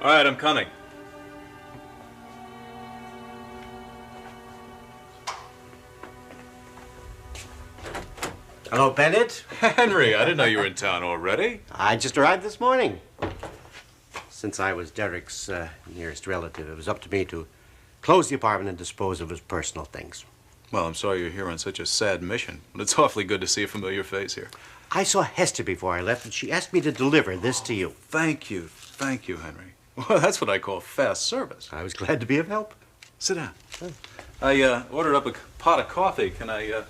All right, I'm coming. Hello, Bennett. Henry, I didn't know you were in town already. I just arrived this morning. Since I was Derek's nearest relative, it was up to me to close the apartment and dispose of his personal things. Well, I'm sorry you're here on such a sad mission, but it's awfully good to see a familiar face here. I saw Hester before I left, and she asked me to deliver this to you. Thank you, Henry. Well, that's what I call fast service. I was glad to be of help. Sit down. I ordered up a pot of coffee. Can I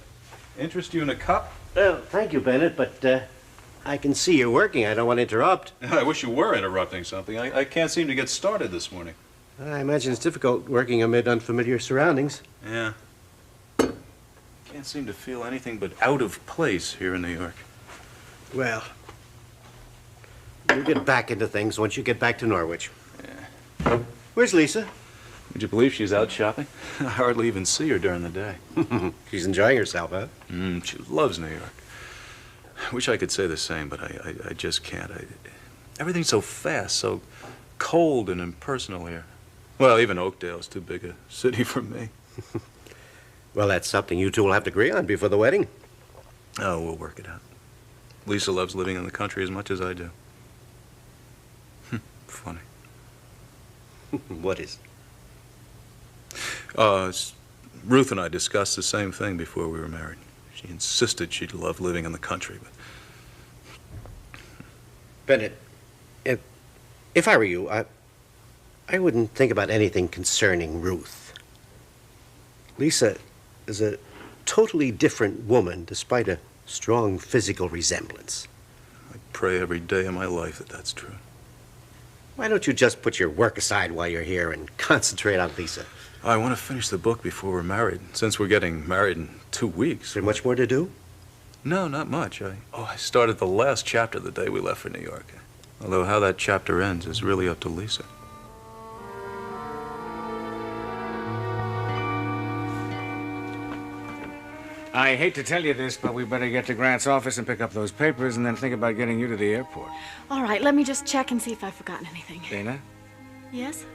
interest you in a cup? Well, thank you, Bennett, but I can see you're working. I don't want to interrupt. I wish you were interrupting something. I can't seem to get started this morning. I imagine it's difficult working amid unfamiliar surroundings. Yeah. Can't seem to feel anything but out of place here in New York. Well, you'll get back into things once you get back to Norwich. Yeah. Where's Lisa? Would you believe she's out shopping? I hardly even see her during the day. She's enjoying herself, huh? She loves New York. I wish I could say the same, but I just can't. Everything's so fast, so cold and impersonal here. Well, even Oakdale's too big a city for me. Well, that's something you two will have to agree on before the wedding. Oh, we'll work it out. Lisa loves living in the country as much as I do. Funny. What is? Ruth and I discussed the same thing before we were married. She insisted she'd love living in the country, but... Bennett, if I were you, I wouldn't think about anything concerning Ruth. Lisa is a totally different woman, despite a strong physical resemblance. I pray every day of my life that that's true. Why don't you just put your work aside while you're here and concentrate on Lisa? I want to finish the book before we're married, since we're getting married in 2 weeks. Is there much more to do? No, not much. I started the last chapter the day we left for New York. Although how that chapter ends is really up to Lisa. I hate to tell you this, but we better get to Grant's office and pick up those papers and then think about getting you to the airport. All right, let me just check and see if I've forgotten anything. Dana, Yes?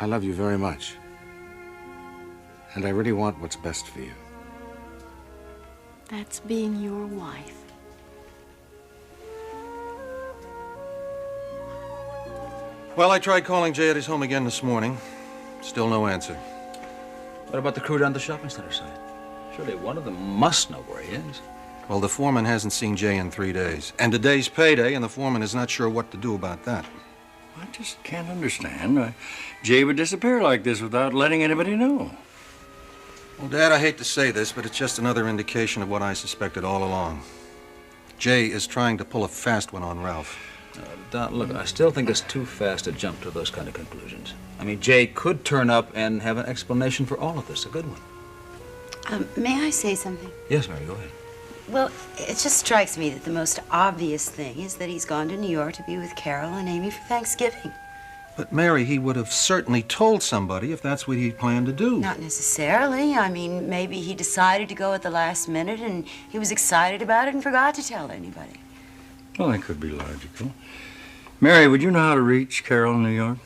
I love you very much. And I really want what's best for you. That's being your wife. Well, I tried calling Jay at his home again this morning. Still no answer. What about the crew down the shopping center side? Surely one of them must know where he is. Well, the foreman hasn't seen Jay in 3 days. And today's payday, and the foreman is not sure what to do about that. I just can't understand. Jay would disappear like this without letting anybody know. Well, Dad, I hate to say this, but it's just another indication of what I suspected all along. Jay is trying to pull a fast one on Ralph. Don, look, I still think it's too fast to jump to those kind of conclusions. I mean, Jay could turn up and have an explanation for all of this, a good one. May I say something? Yes, Mary, go ahead. Well, it just strikes me that the most obvious thing is that he's gone to New York to be with Carol and Amy for Thanksgiving. But, Mary, he would have certainly told somebody if that's what he planned to do. Not necessarily. I mean, maybe he decided to go at the last minute and he was excited about it and forgot to tell anybody. Well, that could be logical. Mary, would you know how to reach Carol in New York?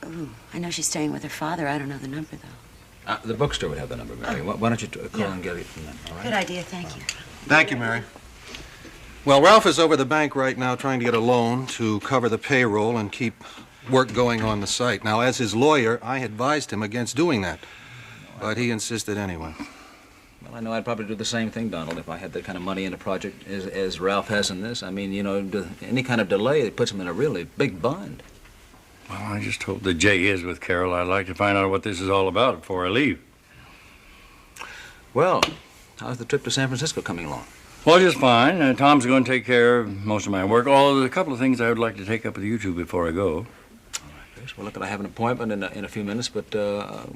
Ooh, I know she's staying with her father. I don't know the number, though. The bookstore would have the number, Mary. Why don't you call and get it from them, all right? Good idea, thank you. Thank you, Mary. Well, Ralph is over the bank right now trying to get a loan to cover the payroll and keep work going on the site. Now, as his lawyer, I advised him against doing that, but he insisted anyway. Well, I know I'd probably do the same thing, Donald, if I had that kind of money in a project as Ralph has in this. I mean, you know, any kind of delay, it puts him in a really big bind. Well, I just hope that Jay is with Carol. I'd like to find out what this is all about before I leave. Well, how's the trip to San Francisco coming along? Well, just fine. Tom's going to take care of most of my work. Although there's a couple of things I would like to take up with you two before I go. All right, Chris. Well, look, I have an appointment in a few minutes, but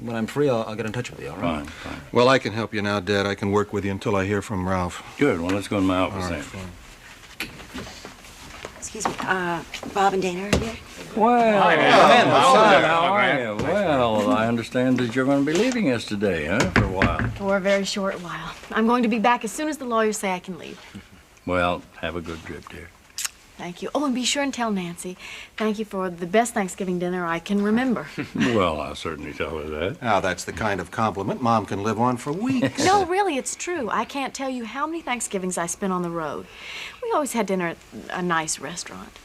when I'm free, I'll get in touch with you, all right? Fine. Well, I can help you now, Dad. I can work with you until I hear from Ralph. Good. Well, let's go to my office All right, then. fine. Excuse me, Bob and Dana are here? Well, Hi, man. how are you? Well, I understand that you're going to be leaving us today, huh, for a while. For a very short while. I'm going to be back as soon as the lawyers say I can leave. Well, have a good trip, dear. Thank you. Oh, and be sure and tell Nancy. Thank you for the best Thanksgiving dinner I can remember. Well, I'll certainly tell her that. Now, that's the kind of compliment Mom can live on for weeks. No, really, it's true. I can't tell you how many Thanksgivings I spent on the road. We always had dinner at a nice restaurant.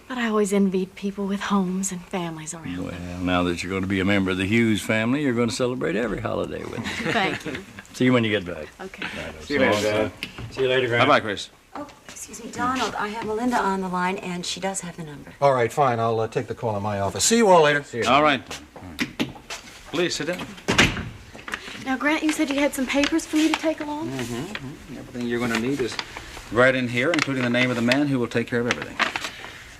But I always envied people with homes and families around Well, them. now that you're going to be a member of the Hughes family, you're going to celebrate every holiday with us. Thank you. See you when you get back. Okay. See you later, Dad. See you later, Grant. Bye-bye, Chris. Oh, excuse me, Donald. I have Melinda on the line, and she does have the number. All right, fine. I'll take the call in my office. See you all later. All right. Please sit down. Now, Grant, you said you had some papers for me to take along? Everything you're going to need is right in here, including the name of the man who will take care of everything.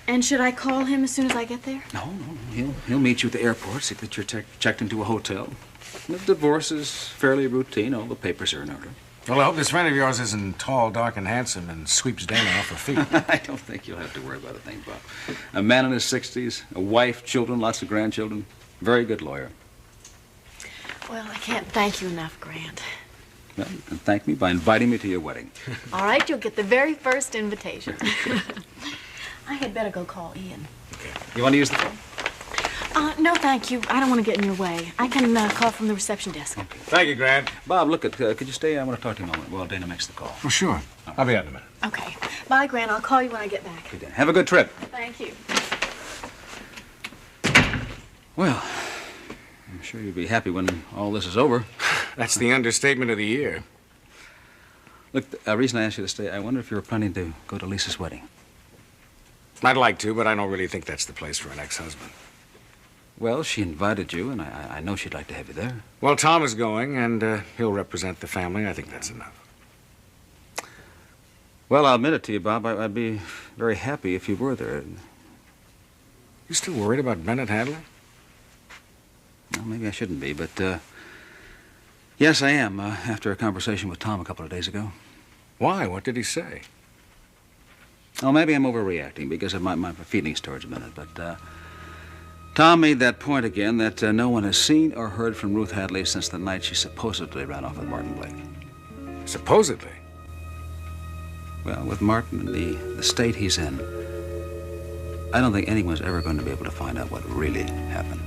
And should I call him as soon as I get there? No. He'll meet you at the airport, see that you're checked into a hotel. The divorce is fairly routine. All the papers are in order. Well, I hope this friend of yours isn't tall, dark, and handsome and sweeps Dana off her feet. I don't think you'll have to worry about a thing, Bob. A man in his 60s, a wife, children, lots of grandchildren. Very good lawyer. Well, I can't thank you enough, Grant. Well, you can thank me by inviting me to your wedding. All right, you'll get the very first invitation. I had better go call Ian. You want to use the phone? No, thank you. I don't want to get in your way. I can call from the reception desk. Thank you, Grant. Bob, look, could you stay? I want to talk to you a moment while Dana makes the call. Oh, sure. I'll be out in a minute. Okay. Bye, Grant. I'll call you when I get back. Okay, Dana. Have a good trip. Thank you. Well, I'm sure you'll be happy when all this is over. That's the understatement of the year. Look, the reason I asked you to stay, I wonder if you were planning to go to Lisa's wedding. I'd like to, but I don't really think that's the place for an ex-husband. Well, she invited you, and I know she'd like to have you there. Well, Tom is going, and he'll represent the family. I think that's enough. Well, I'll admit it to you, Bob. I'd be very happy if you were there. You still worried about Bennett Hadley? Well, maybe I shouldn't be, but yes, I am, after a conversation with Tom a couple of days ago. Why? What did he say? Oh, maybe I'm overreacting because of my feelings towards Bennett, but Tom made that point again that no one has seen or heard from Ruth Hadley since the night she supposedly ran off with Martin Blake. Supposedly? Well, with Martin in the state he's in, I don't think anyone's ever going to be able to find out what really happened.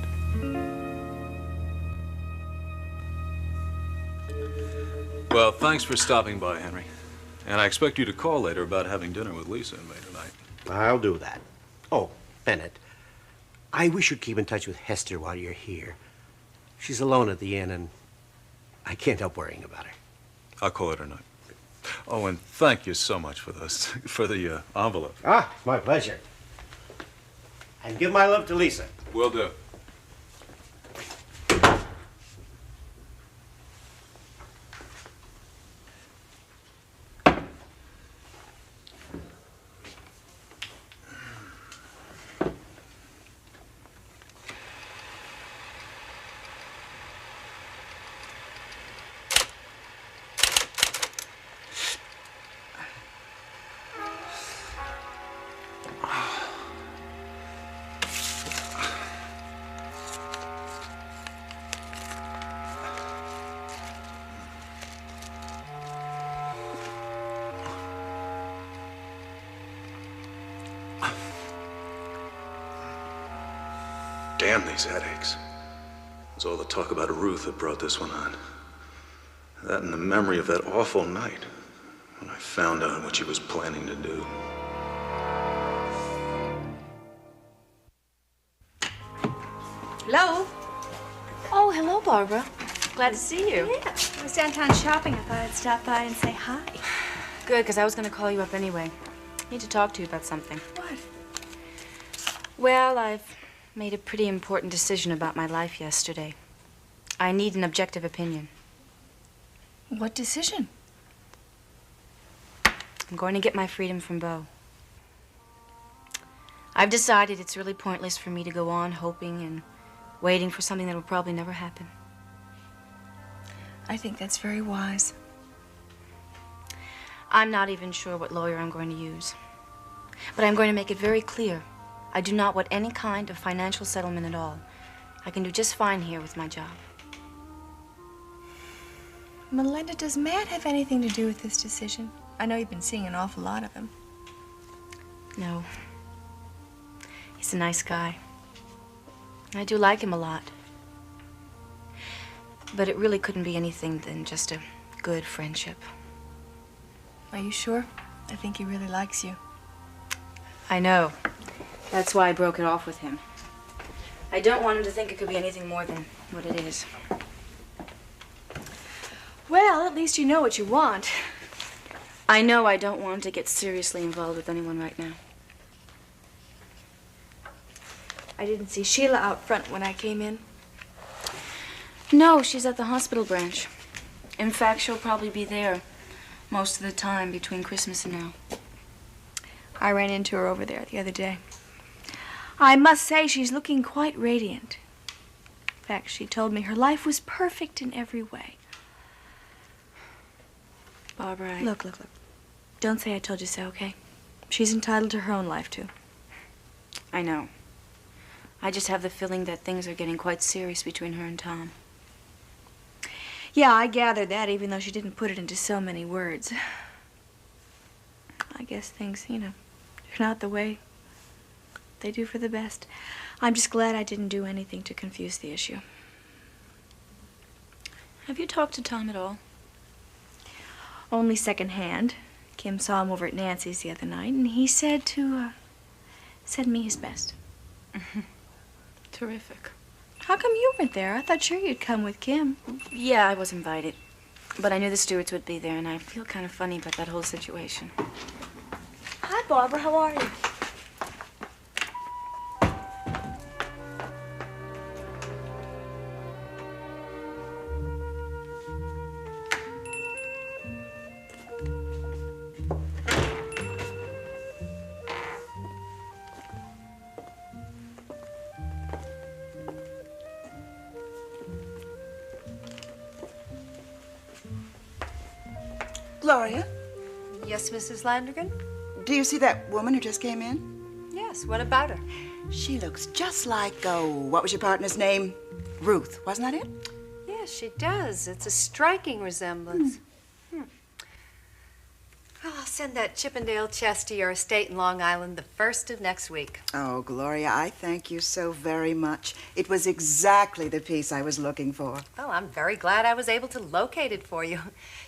Well, thanks for stopping by, Henry. And I expect you to call later about having dinner with Lisa and me tonight. I'll do that. Oh, Bennett, I wish you'd keep in touch with Hester while you're here. She's alone at the inn, and I can't help worrying about her. I'll call her tonight. Oh, and thank you so much for the envelope. Ah, my pleasure. And give my love to Lisa. Will do. Damn these headaches. It's all the talk about Ruth that brought this one on. That and the memory of that awful night when I found out what she was planning to do. Hello? Oh, hello, Barbara. Glad to see you. Yeah, I was downtown shopping. I thought I'd stop by and say hi. Good, because I was going to call you up anyway. Need to talk to you about something. What? Well, I've made a pretty important decision about my life yesterday. I need an objective opinion. What decision? I'm going to get my freedom from Beau. I've decided it's really pointless for me to go on hoping and waiting for something that will probably never happen. I think that's very wise. I'm not even sure what lawyer I'm going to use. But I'm going to make it very clear. I do not want any kind of financial settlement at all. I can do just fine here with my job. Melinda, does Matt have anything to do with this decision? I know you've been seeing an awful lot of him. No. He's a nice guy. I do like him a lot. But it really couldn't be anything than just a good friendship. Are you sure? I think he really likes you. I know. That's why I broke it off with him. I don't want him to think it could be anything more than what it is. Well, at least you know what you want. I know I don't want to get seriously involved with anyone right now. I didn't see Sheila out front when I came in. No, she's at the hospital branch. In fact, she'll probably be there most of the time between Christmas and now. I ran into her over there the other day. I must say she's looking quite radiant. In fact, she told me her life was perfect in every way. Barbara, Look. Don't say I told you so, okay? She's entitled to her own life, too. I know. I just have the feeling that things are getting quite serious between her and Tom. Yeah, I gathered that, even though she didn't put it into so many words. I guess things, turn out the way they do for the best. I'm just glad I didn't do anything to confuse the issue. Have you talked to Tom at all? Only secondhand. Kim saw him over at Nancy's the other night, and he said to send me his best. Terrific. How come you weren't there? I thought sure you'd come with Kim. Yeah, I was invited. But I knew the Stewarts would be there, and I feel kind of funny about that whole situation. Hi, Barbara. How are you? Gloria, Yes, Mrs. Landrigan? do you see that woman who just came in? Yes, what about her? She looks just like, what was your partner's name? Ruth, wasn't that it? Yes, she does. It's a striking resemblance. Well, I'll send that Chippendale chest to your estate in Long Island the 1st of next week. Oh, Gloria, I thank you so very much. It was exactly the piece I was looking for. Oh, I'm very glad I was able to locate it for you.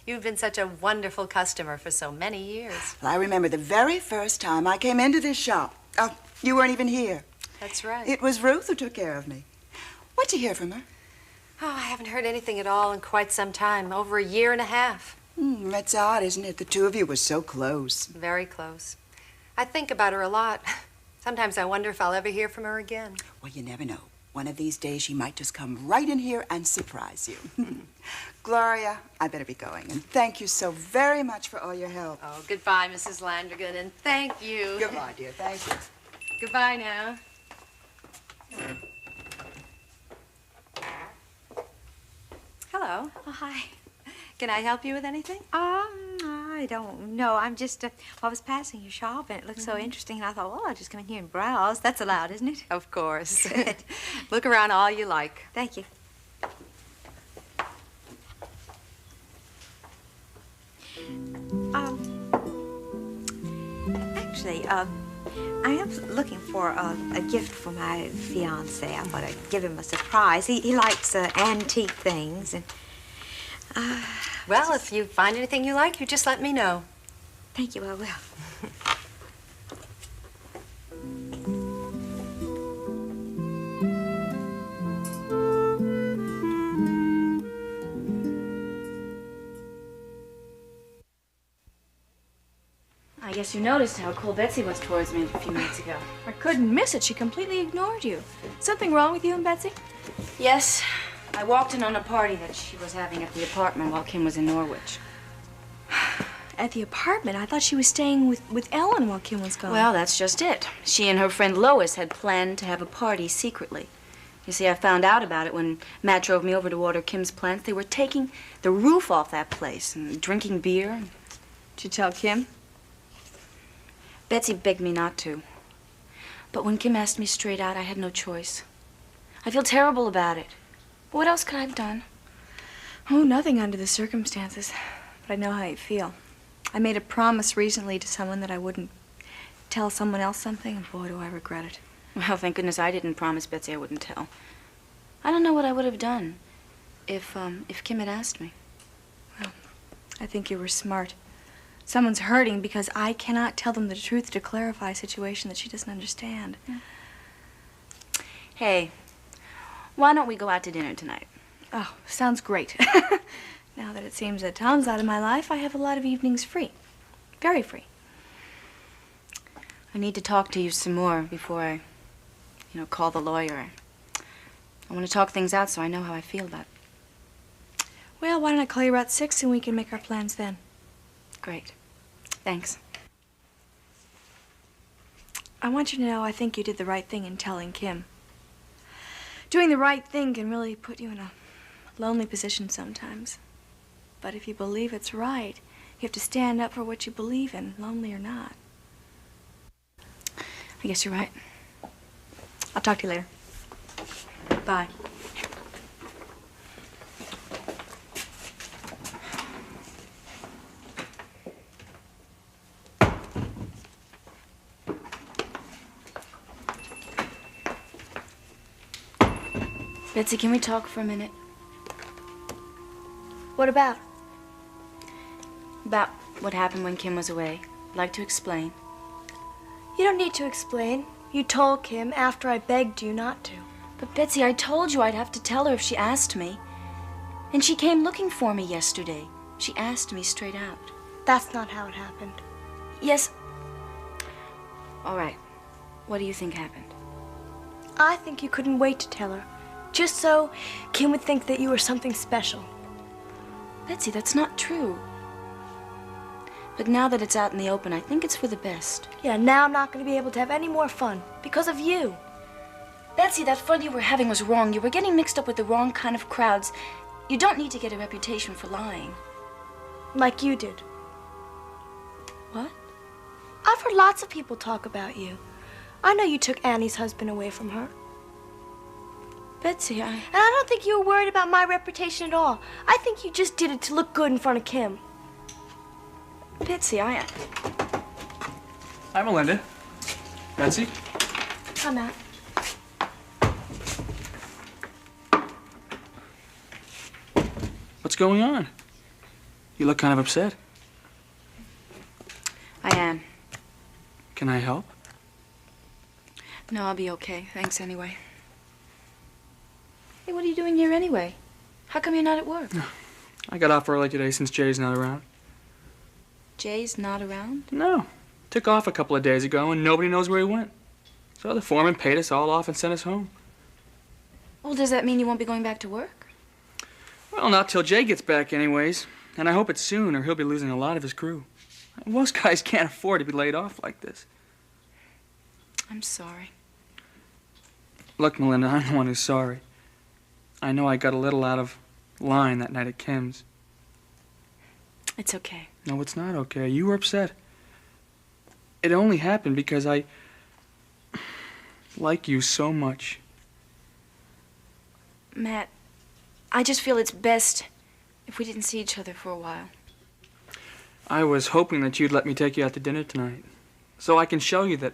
You've been such a wonderful customer for so many years. Well, I remember the very first time I came into this shop. Oh, you weren't even here. That's right. It was Ruth who took care of me. What'd you hear from her? Oh, I haven't heard anything at all in quite some time, over a year and a half. That's odd, isn't it? The two of you were so close. Very close. I think about her a lot. Sometimes I wonder if I'll ever hear from her again. Well, you never know. One of these days she might just come right in here and surprise you. Gloria, I better be going. And thank you so very much for all your help. Oh, goodbye, Mrs. Landrigan, and thank you. Goodbye, dear. Thank you. Goodbye now. Hello. Oh, hi. Can I help you with anything? I don't know. I'm just, I was passing your shop and it looked so interesting and I thought, well, I'll just come in here and browse. That's allowed, isn't it? Of course. Look around all you like. Thank you. Actually, I am looking for a gift for my fiancé. I thought I'd give him a surprise. He likes antique things and... Well, if you find anything you like, you just let me know. Thank you, I will. I guess you noticed how cold Betsy was towards me a few minutes ago. I couldn't miss it. She completely ignored you. Something wrong with you and Betsy? Yes. I walked in on a party that she was having at the apartment while Kim was in Norwich. At the apartment? I thought she was staying with Ellen while Kim was gone. Well, that's just it. She and her friend Lois had planned to have a party secretly. You see, I found out about it when Matt drove me over to water Kim's plants. They were taking the roof off that place and drinking beer. Did you tell Kim? Betsy begged me not to. But when Kim asked me straight out, I had no choice. I feel terrible about it. What else could I have done? Oh, nothing under the circumstances. But I know how you feel. I made a promise recently to someone that I wouldn't tell someone else something, and boy, do I regret it. Well, thank goodness I didn't promise Betsy I wouldn't tell. I don't know what I would have done if Kim had asked me. Well, I think you were smart. Someone's hurting because I cannot tell them the truth to clarify a situation that she doesn't understand. Hey, why don't we go out to dinner tonight? Oh, sounds great. Now that it seems that Tom's out of my life, I have a lot of evenings free. Very free. I need to talk to you some more before I, call the lawyer. I want to talk things out so I know how I feel about it. Well, why don't I call you about 6 and we can make our plans then? Great. Thanks. I want you to know I think you did the right thing in telling Kim. Doing the right thing can really put you in a lonely position sometimes. But if you believe it's right, you have to stand up for what you believe in, lonely or not. I guess you're right. I'll talk to you later. Bye. Betsy, can we talk for a minute? What about? About what happened when Kim was away. I'd like to explain. You don't need to explain. You told Kim after I begged you not to. But Betsy, I told you I'd have to tell her if she asked me. And she came looking for me yesterday. She asked me straight out. That's not how it happened. Yes. All right. What do you think happened? I think you couldn't wait to tell her. Just so Kim would think that you were something special. Betsy, that's not true. But now that it's out in the open, I think it's for the best. Yeah, now I'm not going to be able to have any more fun because of you. Betsy, that fun you were having was wrong. You were getting mixed up with the wrong kind of crowds. You don't need to get a reputation for lying. Like you did. What? I've heard lots of people talk about you. I know you took Annie's husband away from her. Betsy, And I don't think you were worried about my reputation at all. I think you just did it to look good in front of Kim. Betsy, Hi, Melinda. Betsy? Come out. What's going on? You look kind of upset. I am. Can I help? No, I'll be okay. Thanks anyway. Hey, what are you doing here anyway? How come you're not at work? I got off early today since Jay's not around. Jay's not around? No. Took off a couple of days ago and nobody knows where he went. So the foreman paid us all off and sent us home. Well, does that mean you won't be going back to work? Well, not till Jay gets back anyways. And I hope it's soon or he'll be losing a lot of his crew. Most guys can't afford to be laid off like this. I'm sorry. Look, Melinda, I'm the one who's sorry. I know I got a little out of line that night at Kim's. It's okay. No, it's not okay. You were upset. It only happened because I like you so much. Matt, I just feel it's best if we didn't see each other for a while. I was hoping that you'd let me take you out to dinner tonight, so I can show you that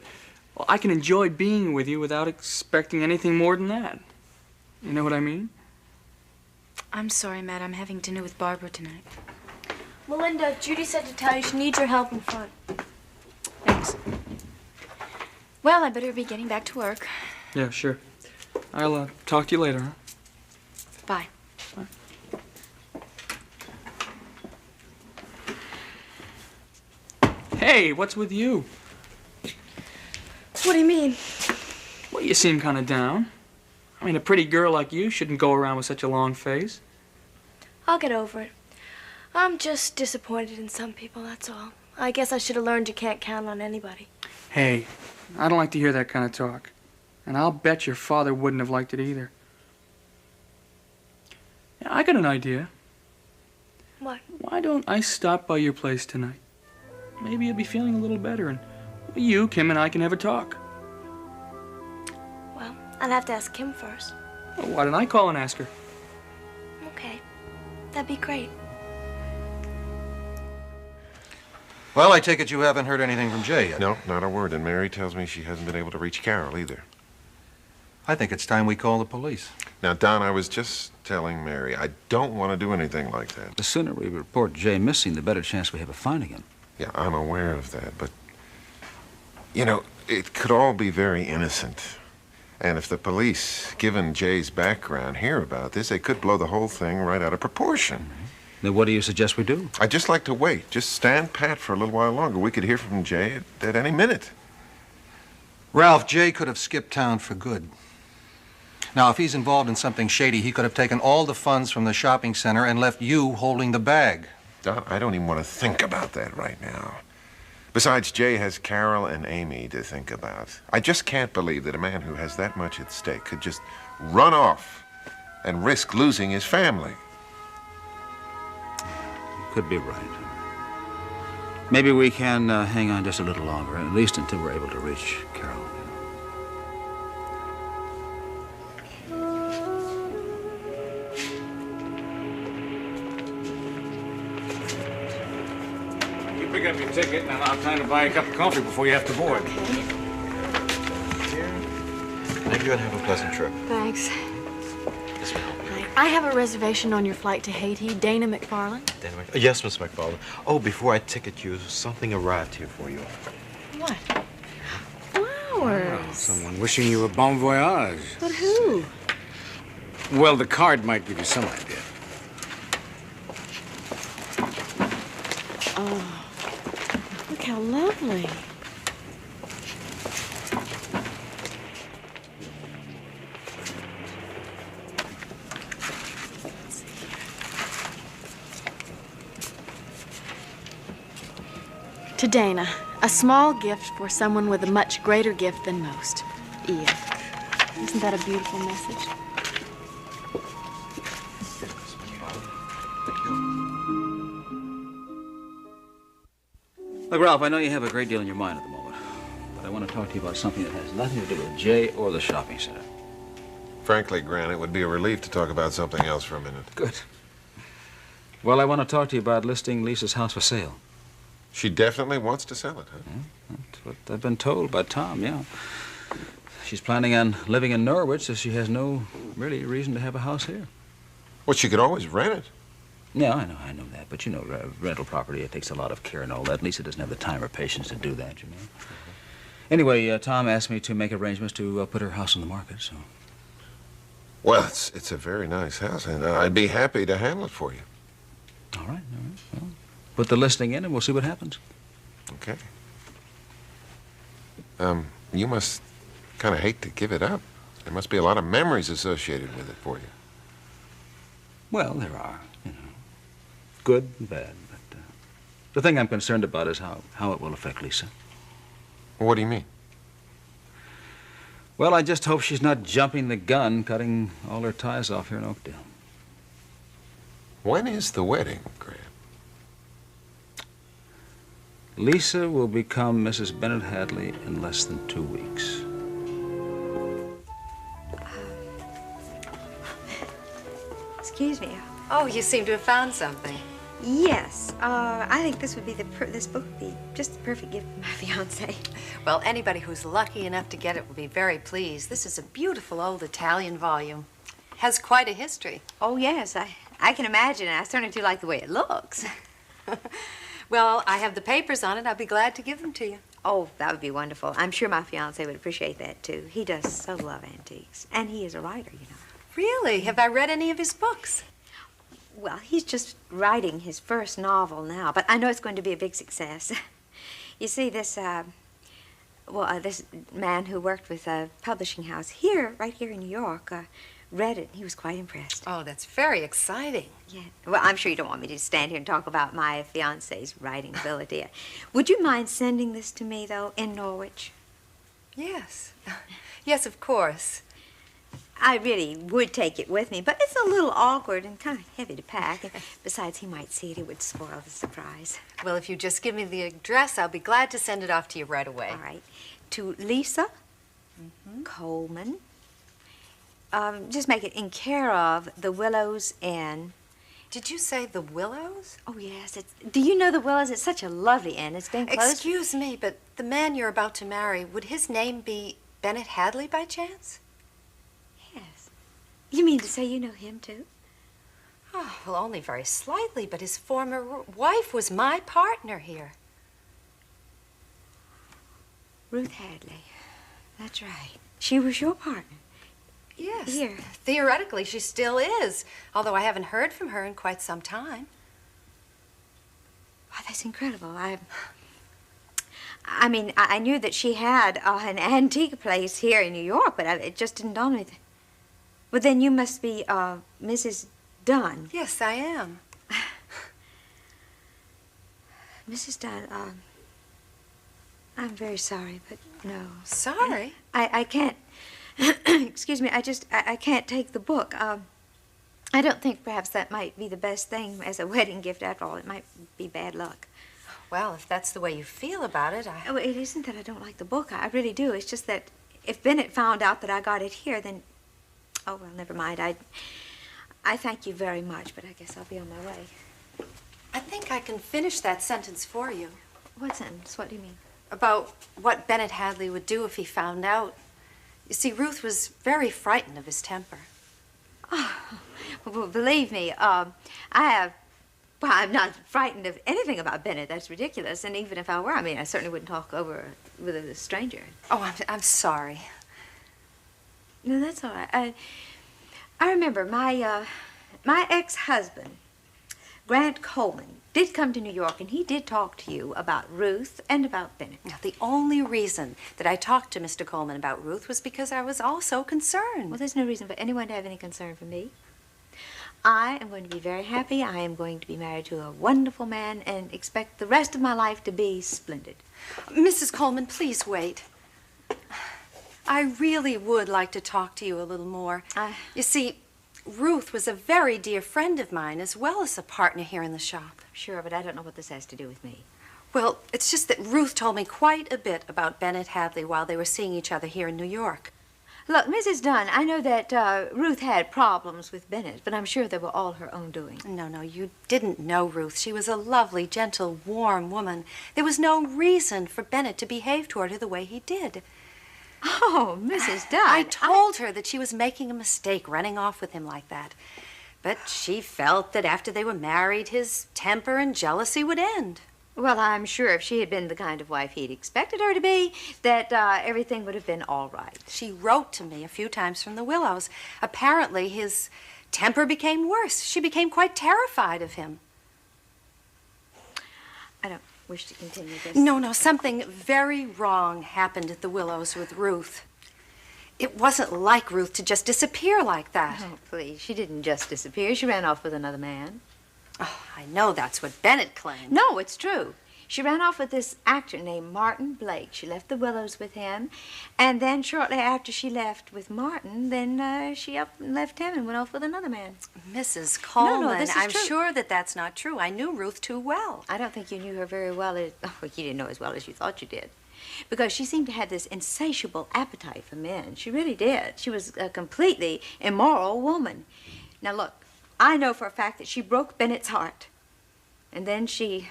I can enjoy being with you without expecting anything more than that. You know what I mean? I'm sorry, Matt. I'm having dinner with Barbara tonight. Melinda, Judy said to tell you she needs your help in front. Thanks. Well, I better be getting back to work. Yeah, sure. I'll talk to you later, huh? Bye. Bye. Hey, what's with you? What do you mean? Well, you seem kind of down. I mean, a pretty girl like you shouldn't go around with such a long face. I'll get over it. I'm just disappointed in some people, that's all. I guess I should have learned you can't count on anybody. Hey, I don't like to hear that kind of talk. And I'll bet your father wouldn't have liked it either. Yeah, I got an idea. What? Why don't I stop by your place tonight? Maybe you'll be feeling a little better, and you, Kim, and I can have a talk. Well, I'd have to ask Kim first. Well, why don't I call and ask her? Okay. That'd be great. Well, I take it you haven't heard anything from Jay yet. No, not a word. And Mary tells me she hasn't been able to reach Carol either. I think it's time we call the police. Now, Don, I was just telling Mary, I don't want to do anything like that. The sooner we report Jay missing, the better chance we have of finding him. Yeah, I'm aware of that, but, you know, it could all be very innocent. And if the police, given Jay's background, hear about this, they could blow the whole thing right out of proportion. Then what do you suggest we do? I'd just like to wait. Just stand pat for a little while longer. We could hear from Jay at any minute. Ralph, Jay could have skipped town for good. Now, if he's involved in something shady, he could have taken all the funds from the shopping center and left you holding the bag. Don, I don't even want to think about that right now. Besides, Jay has Carol and Amy to think about. I just can't believe that a man who has that much at stake could just run off and risk losing his family. Could be right. Maybe we can hang on just a little longer, at least until we're able to reach Carol. You pick up your ticket, and I'll try to buy a cup of coffee before you have to board. Thank you and have a pleasant trip. Thanks. Yes, ma'am. I have a reservation on your flight to Haiti. Dana McFarland. Yes, Miss McFarland. Oh, before I ticket you, something arrived here for you. What? Flowers. Oh, someone wishing you a bon voyage. But who? Well, the card might give you some idea. Oh, look how lovely. To Dana, a small gift for someone with a much greater gift than most. Ian. Isn't that a beautiful message? Look, Ralph, I know you have a great deal in your mind at the moment, but I want to talk to you about something that has nothing to do with Jay or the shopping center. Frankly, Grant, it would be a relief to talk about something else for a minute. Good. Well, I want to talk to you about listing Lisa's house for sale. She definitely wants to sell it, huh? Yeah, that's what I've been told by Tom, yeah. She's planning on living in Norwich, so she has no really reason to have a house here. Well, she could always rent it. Yeah, I know that. But, you know, rental property, it takes a lot of care and all that. Lisa doesn't have the time or patience to do that, you know. Anyway, Tom asked me to make arrangements to put her house on the market, so... Well, it's a very nice house, and I'd be happy to handle it for you. All right. Well, put the listing in and we'll see what happens. Okay. You must kind of hate to give it up. There must be a lot of memories associated with it for you. Well, there are, you know. Good and bad, but the thing I'm concerned about is how it will affect Lisa. Well, what do you mean? Well, I just hope she's not jumping the gun, cutting all her ties off here in Oakdale. When is the wedding, Grant? Lisa will become Mrs. Bennett Hadley in less than 2 weeks. Excuse me. Oh, you seem to have found something. Yes. I think this would be this book would be just the perfect gift for my fiance. Well, anybody who's lucky enough to get it will be very pleased. This is a beautiful old Italian volume. Has quite a history. Oh, yes. I can imagine. I certainly do like the way it looks. Well, I have the papers on it. I'll be glad to give them to you. Oh, that would be wonderful. I'm sure my fiance would appreciate that, too. He does so love antiques. And he is a writer, you know. Really? Have I read any of his books? Well, he's just writing his first novel now, but I know it's going to be a big success. You see, this man who worked with a publishing house here, right here in New York, read it. He was quite impressed. Oh, that's very exciting. Yeah. Well, I'm sure you don't want me to stand here and talk about my fiance's writing ability. Would you mind sending this to me, though, in Norwich? Yes. Yes, of course. I really would take it with me, but it's a little awkward and kind of heavy to pack. And besides, he might see it. It would spoil the surprise. Well, if you just give me the address, I'll be glad to send it off to you right away. All right. To Lisa Coleman. Just make it in care of the Willows Inn Did you say the Willows? Oh, yes. Do you know the Willows? It's such a lovely inn. It's been closed. Excuse me, but the man you're about to marry, would his name be Bennett Hadley by chance? Yes. You mean to say you know him, too? Oh, well, only very slightly, but his former wife was my partner here. Ruth Hadley. That's right. She was your partner. Yes. Here. Theoretically, she still is, although I haven't heard from her in quite some time. Wow, that's incredible. I mean, I knew that she had an antique place here in New York, but it just didn't dawn on me. Well, then you must be Mrs. Dunn. Yes, I am. Mrs. Dunn, I'm very sorry, but no. Sorry? I can't. Excuse me, I can't take the book. I don't think perhaps that might be the best thing as a wedding gift after all. It might be bad luck. Well, if that's the way you feel about it, Oh, it isn't that I don't like the book. I really do. It's just that if Bennett found out that I got it here, then... Oh, well, never mind. I thank you very much, but I guess I'll be on my way. I think I can finish that sentence for you. What sentence? What do you mean? About what Bennett Hadley would do if he found out. You see, Ruth was very frightened of his temper. Oh, well, believe me, well, I'm not frightened of anything about Bennett. That's ridiculous. And even if I were, I mean, I certainly wouldn't talk over with a stranger. Oh, I'm sorry. No, that's all right. I remember my ex-husband, Grant Coleman, did come to New York, and he did talk to you about Ruth and about Bennett. Now, the only reason that I talked to Mr. Coleman about Ruth was because I was also concerned. Well, there's no reason for anyone to have any concern for me. I am going to be very happy. I am going to be married to a wonderful man and expect the rest of my life to be splendid. Mrs. Coleman, please wait. I really would like to talk to you a little more. You see, Ruth was a very dear friend of mine, as well as a partner here in the shop. Sure, but I don't know what this has to do with me. Well, it's just that Ruth told me quite a bit about Bennett Hadley while they were seeing each other here in New York. Look, Mrs. Dunn, I know that Ruth had problems with Bennett, but I'm sure they were all her own doing. No, you didn't know Ruth. She was a lovely, gentle, warm woman. There was no reason for Bennett to behave toward her the way he did. Oh, Mrs. Dunn. I told her that she was making a mistake running off with him like that. But she felt that after they were married, his temper and jealousy would end. Well, I'm sure if she had been the kind of wife he'd expected her to be, that everything would have been all right. She wrote to me a few times from the Willows. Apparently, his temper became worse. She became quite terrified of him. I don't wish to continue this. No, something very wrong happened at the Willows with Ruth. It wasn't like Ruth to just disappear like that. Oh, please. She didn't just disappear. She ran off with another man. Oh, I know that's what Bennett claimed. No, it's true. She ran off with this actor named Martin Blake. She left the Willows with him. And then shortly after she left with Martin, then she up and left him and went off with another man. Mrs. Coleman, No, this is I'm true. sure that that's not true. I knew Ruth too well. I don't think you knew her very well. You didn't know as well as you thought you did. Because she seemed to have this insatiable appetite for men. She really did. She was a completely immoral woman. Now, look, I know for a fact that she broke Bennett's heart. And then she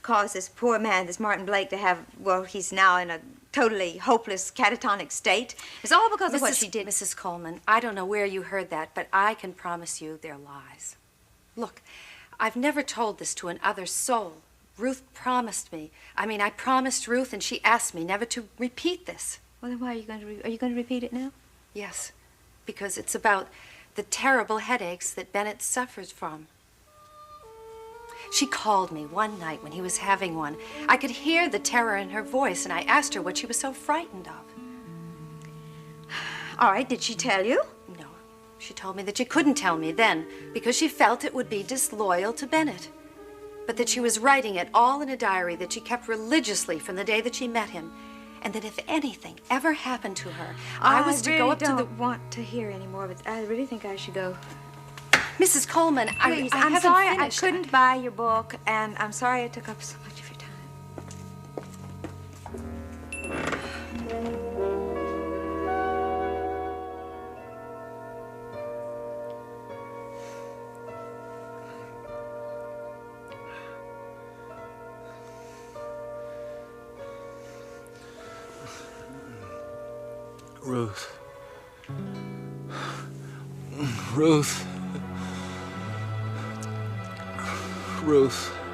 caused this poor man, this Martin Blake, to have, well, he's now in a totally hopeless, catatonic state. It's all because of what she did. Mrs. Coleman, I don't know where you heard that, but I can promise you they're lies. Look, I've never told this to another soul. Ruth promised me. I promised Ruth, and she asked me never to repeat this. Well, then why are you going to repeat it now? Yes, because it's about the terrible headaches that Bennett suffers from. She called me one night when he was having one. I could hear the terror in her voice, and I asked her what she was so frightened of. All right, did she tell you? No, she told me that she couldn't tell me then because she felt it would be disloyal to Bennett. But that she was writing it all in a diary that she kept religiously from the day that she met him. And that if anything ever happened to her, I was to go up to the... I don't want to hear any more of it. I really think I should go. Mrs. Coleman, Please, I I'm haven't sorry finished. I couldn't buy your book, and I'm sorry I took up so much of your time. Ruth. Ruth. Ruth.